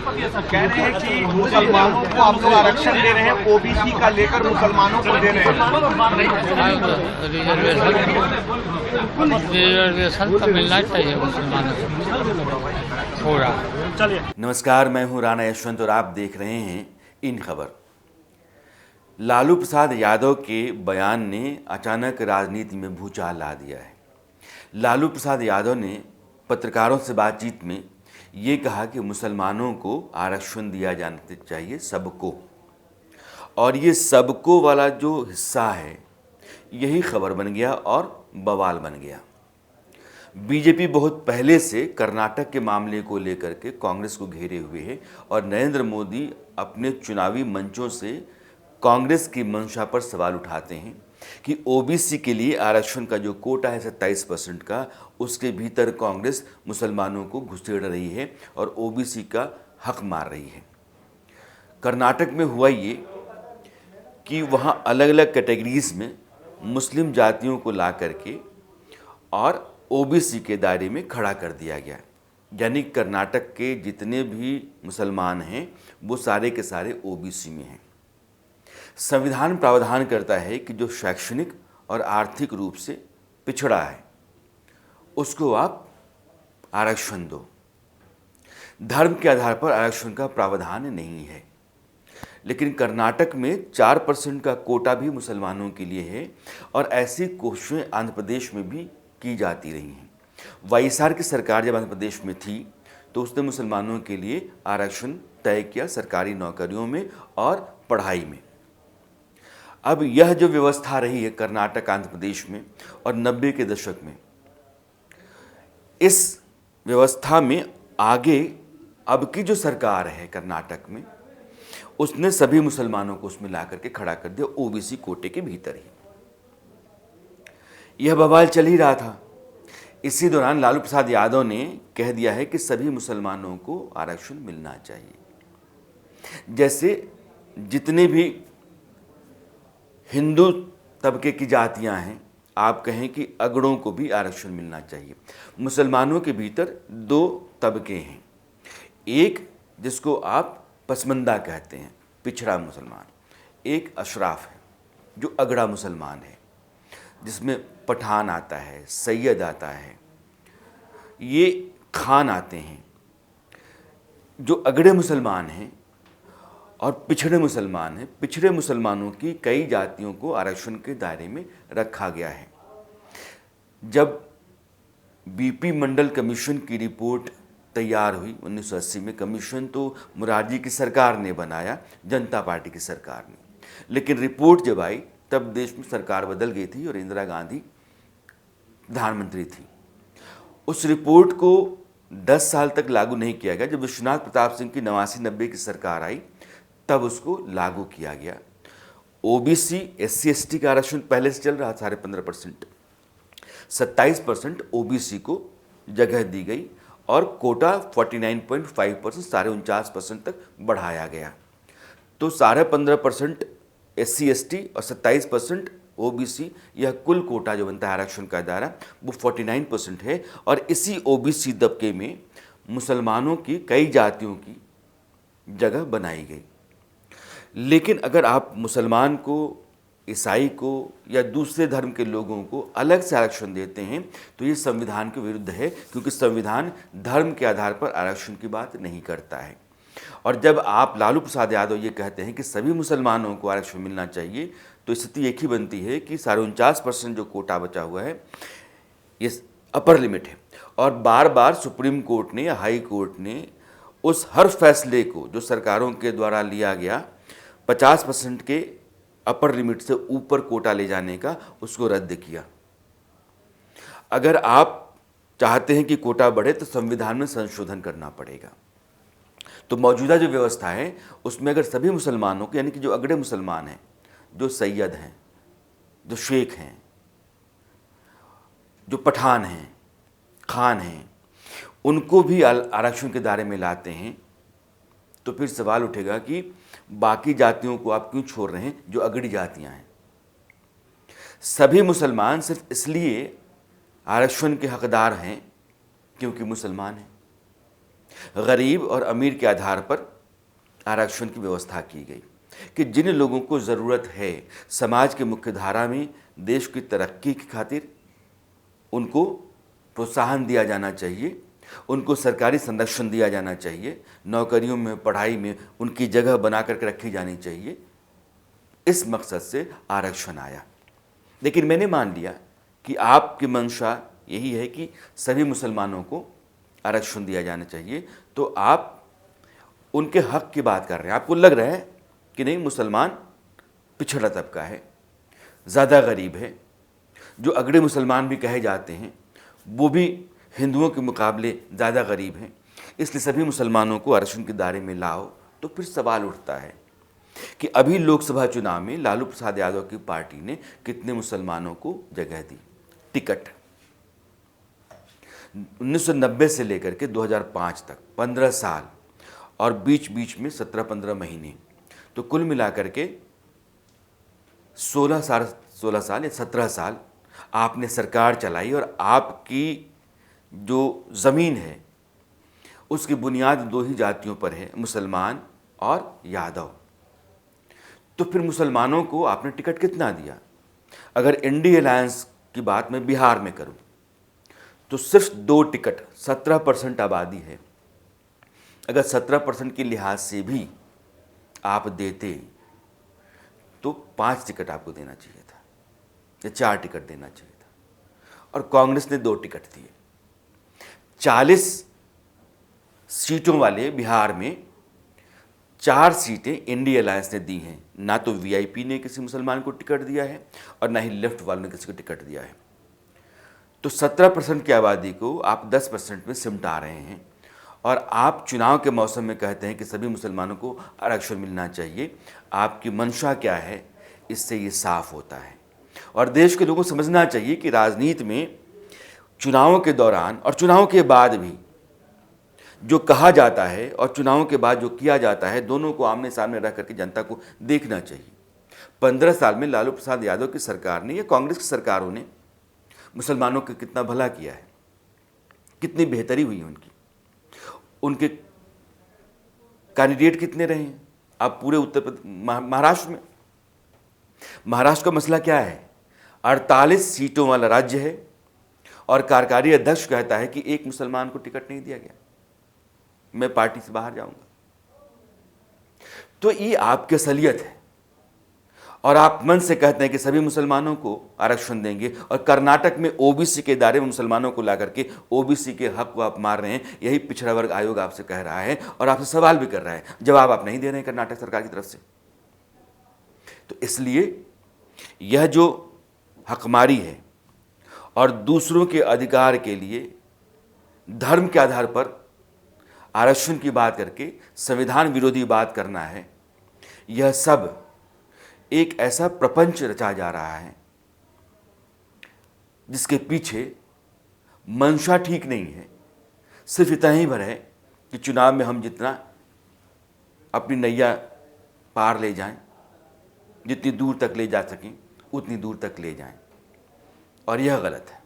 कह रहे हैं कि मुसलमानों को आप लोग आरक्षण दे रहे हैं, ओबीसी का लेकर मुसलमानों को दे रहे हैं। रिजर्वेशन तो मिलना चाहिए मुसलमानों को पूरा। चलिए, नमस्कार, मैं हूं राणा यशवंत और आप देख रहे हैं इन खबर। लालू प्रसाद यादव के बयान ने अचानक राजनीति में भूचाल ला दिया है। लालू प्रसाद यादव ने पत्रकारों से बातचीत में ये कहा कि मुसलमानों को आरक्षण दिया जाना चाहिए, सबको, और ये सबको वाला जो हिस्सा है यही खबर बन गया और बवाल बन गया। बीजेपी बहुत पहले से कर्नाटक के मामले को लेकर के कांग्रेस को घेरे हुए है और नरेंद्र मोदी अपने चुनावी मंचों से कांग्रेस की मंशा पर सवाल उठाते हैं कि ओबीसी के लिए आरक्षण का जो कोटा है 27% का, उसके भीतर कांग्रेस मुसलमानों को घुसेड़ रही है और ओबीसी का हक मार रही है। कर्नाटक में हुआ ये कि वहाँ अलग अलग कैटेगरीज में मुस्लिम जातियों को ला करके और ओबीसी के दायरे में खड़ा कर दिया गया। यानी कर्नाटक के जितने भी मुसलमान हैं वो सारे के सारे ओबीसी में हैं। संविधान प्रावधान करता है कि जो शैक्षणिक और आर्थिक रूप से पिछड़ा है उसको आप आरक्षण दो। धर्म के आधार पर आरक्षण का प्रावधान नहीं है, लेकिन कर्नाटक में 4% का कोटा भी मुसलमानों के लिए है और ऐसी कोशिशें आंध्र प्रदेश में भी की जाती रही हैं। वाईएसआर की सरकार जब आंध्र प्रदेश में थी तो उसने मुसलमानों के लिए आरक्षण तय किया सरकारी नौकरियों में और पढ़ाई में। अब यह जो व्यवस्था रही है कर्नाटक आंध्र प्रदेश में और 90 के दशक में, इस व्यवस्था में आगे अब की जो सरकार है कर्नाटक में, उसने सभी मुसलमानों को उसमें ला करके खड़ा कर दिया ओबीसी कोटे के भीतर ही। यह बवाल चल ही रहा था। इसी दौरान लालू प्रसाद यादव ने कह दिया है कि सभी मुसलमानों को आरक्षण मिलना चाहिए। जैसे जितने भी हिंदू तबके की जातियां हैं, आप कहें कि अगड़ों को भी आरक्षण मिलना चाहिए। मुसलमानों के भीतर दो तबके हैं, एक जिसको आप पसमंदा कहते हैं, पिछड़ा मुसलमान, एक अशराफ है जो अगड़ा मुसलमान है, जिसमें पठान आता है, सैयद आता है, ये खान आते हैं। जो अगड़े मुसलमान हैं और पिछड़े मुसलमान हैं, पिछड़े मुसलमानों की कई जातियों को आरक्षण के दायरे में रखा गया है। जब बीपी मंडल कमीशन की रिपोर्ट तैयार हुई 1980 में, कमीशन तो मुरारजी की सरकार ने बनाया, जनता पार्टी की सरकार ने, लेकिन रिपोर्ट जब आई तब देश में सरकार बदल गई थी और इंदिरा गांधी प्रधानमंत्री थी। उस रिपोर्ट को 10 साल तक लागू नहीं किया गया। जब विश्वनाथ प्रताप सिंह की 89-90 की सरकार आई तब उसको लागू किया गया। ओबीसी SC ST का आरक्षण पहले से चल रहा था 15.5%, 27% ओबीसी को जगह दी गई और कोटा 49.5% 49% तक बढ़ाया गया। तो 15.5% SC ST और 27% ओबीसी, यह कुल कोटा जो बनता है आरक्षण का दायरा, वो 49% है। और इसी ओबीसी दबके में मुसलमानों की कई जातियों की जगह बनाई गई। लेकिन अगर आप मुसलमान को, ईसाई को या दूसरे धर्म के लोगों को अलग से आरक्षण देते हैं तो ये संविधान के विरुद्ध है, क्योंकि संविधान धर्म के आधार पर आरक्षण की बात नहीं करता है। और जब आप लालू प्रसाद यादव ये कहते हैं कि सभी मुसलमानों को आरक्षण मिलना चाहिए, तो स्थिति एक ही बनती है कि 49% जो कोटा बचा हुआ है ये अपर लिमिट है। और बार बार सुप्रीम कोर्ट ने या हाई कोर्ट ने उस हर फैसले को जो सरकारों के द्वारा लिया गया 50% के अपर लिमिट से ऊपर कोटा ले जाने का, उसको रद्द किया। अगर आप चाहते हैं कि कोटा बढ़े तो संविधान में संशोधन करना पड़ेगा। तो मौजूदा जो व्यवस्था है उसमें अगर सभी मुसलमानों को, यानी कि जो अगड़े मुसलमान हैं, जो सैयद हैं, जो शेख हैं, जो पठान हैं, खान हैं, उनको भी आरक्षण के दायरे में लाते हैं, तो फिर सवाल उठेगा कि बाकी जातियों को आप क्यों छोड़ रहे हैं जो अगड़ी जातियां हैं। सभी मुसलमान सिर्फ इसलिए आरक्षण के हकदार हैं क्योंकि मुसलमान हैं। गरीब और अमीर के आधार पर आरक्षण की व्यवस्था की गई कि जिन लोगों को ज़रूरत है समाज के मुख्य धारा में देश की तरक्की की खातिर, उनको प्रोत्साहन दिया जाना चाहिए, उनको सरकारी संरक्षण दिया जाना चाहिए, नौकरियों में, पढ़ाई में उनकी जगह बना करके रखी जानी चाहिए। इस मकसद से आरक्षण आया। लेकिन मैंने मान लिया कि आपकी मंशा यही है कि सभी मुसलमानों को आरक्षण दिया जाना चाहिए, तो आप उनके हक की बात कर रहे हैं। आपको लग रहा है कि नहीं, मुसलमान पिछड़ा तबका है, ज़्यादा गरीब है, जो अगड़े मुसलमान भी कहे जाते हैं वो भी हिंदुओं के मुकाबले ज़्यादा गरीब हैं, इसलिए सभी मुसलमानों को आरक्षण के दायरे में लाओ। तो फिर सवाल उठता है कि अभी लोकसभा चुनाव में लालू प्रसाद यादव की पार्टी ने कितने मुसलमानों को जगह दी, टिकट। 1990 से लेकर के 2005 तक 15 साल और बीच बीच में 17-15 महीने, तो कुल मिलाकर के 16 साल या 17 साल आपने सरकार चलाई और आपकी जो ज़मीन है उसकी बुनियाद दो ही जातियों पर है, मुसलमान और यादव। तो फिर मुसलमानों को आपने टिकट कितना दिया? अगर इंडी अलायंस की बात मैं बिहार में करूं तो सिर्फ 2 टिकट, 17% आबादी है। अगर 17% के लिहाज से भी आप देते तो 5 टिकट आपको देना चाहिए था या 4 टिकट देना चाहिए था, और कांग्रेस ने 2 टिकट दिए। 40 सीटों वाले बिहार में 4 सीटें इंडी अलायंस ने दी हैं। ना तो वीआईपी ने किसी मुसलमान को टिकट दिया है और ना ही लेफ्ट वालों ने किसी को टिकट दिया है। तो 17% की आबादी को आप 10% में सिमटा रहे हैं और आप चुनाव के मौसम में कहते हैं कि सभी मुसलमानों को आरक्षण मिलना चाहिए। आपकी मंशा क्या है, इससे ये साफ होता है। और देश के लोगों को समझना चाहिए कि राजनीति में चुनावों के दौरान और चुनाव के बाद भी जो कहा जाता है और चुनावों के बाद जो किया जाता है, दोनों को आमने सामने रख करके जनता को देखना चाहिए। 15 साल में लालू प्रसाद यादव की सरकार ने या कांग्रेस की सरकारों ने मुसलमानों का कितना भला किया है, कितनी बेहतरी हुई उनकी, उनके कैंडिडेट कितने रहे हैं। आप पूरे उत्तर प्रदेश, महाराष्ट्र का मसला क्या है? 48 सीटों वाला राज्य है और कार्यकारी अध्यक्ष कहता है कि एक मुसलमान को टिकट नहीं दिया गया, मैं पार्टी से बाहर जाऊंगा। तो ये आपकी असलियत है और आप मन से कहते हैं कि सभी मुसलमानों को आरक्षण देंगे, और कर्नाटक में ओबीसी के दायरे में मुसलमानों को ला करके ओबीसी के हक को आप मार रहे हैं। यही पिछड़ा वर्ग आयोग आपसे कह रहा है और आपसे सवाल भी कर रहा है, जवाब आप नहीं दे रहे हैं कर्नाटक सरकार की तरफ से। तो इसलिए यह जो हकमारी है और दूसरों के अधिकार के लिए धर्म के आधार पर आरक्षण की बात करके संविधान विरोधी बात करना है, यह सब एक ऐसा प्रपंच रचा जा रहा है जिसके पीछे मंशा ठीक नहीं है। सिर्फ इतना ही भर है कि चुनाव में हम जितना अपनी नैया पार ले जाएं, जितनी दूर तक ले जा सकें उतनी दूर तक ले जाएं, और यह गलत है।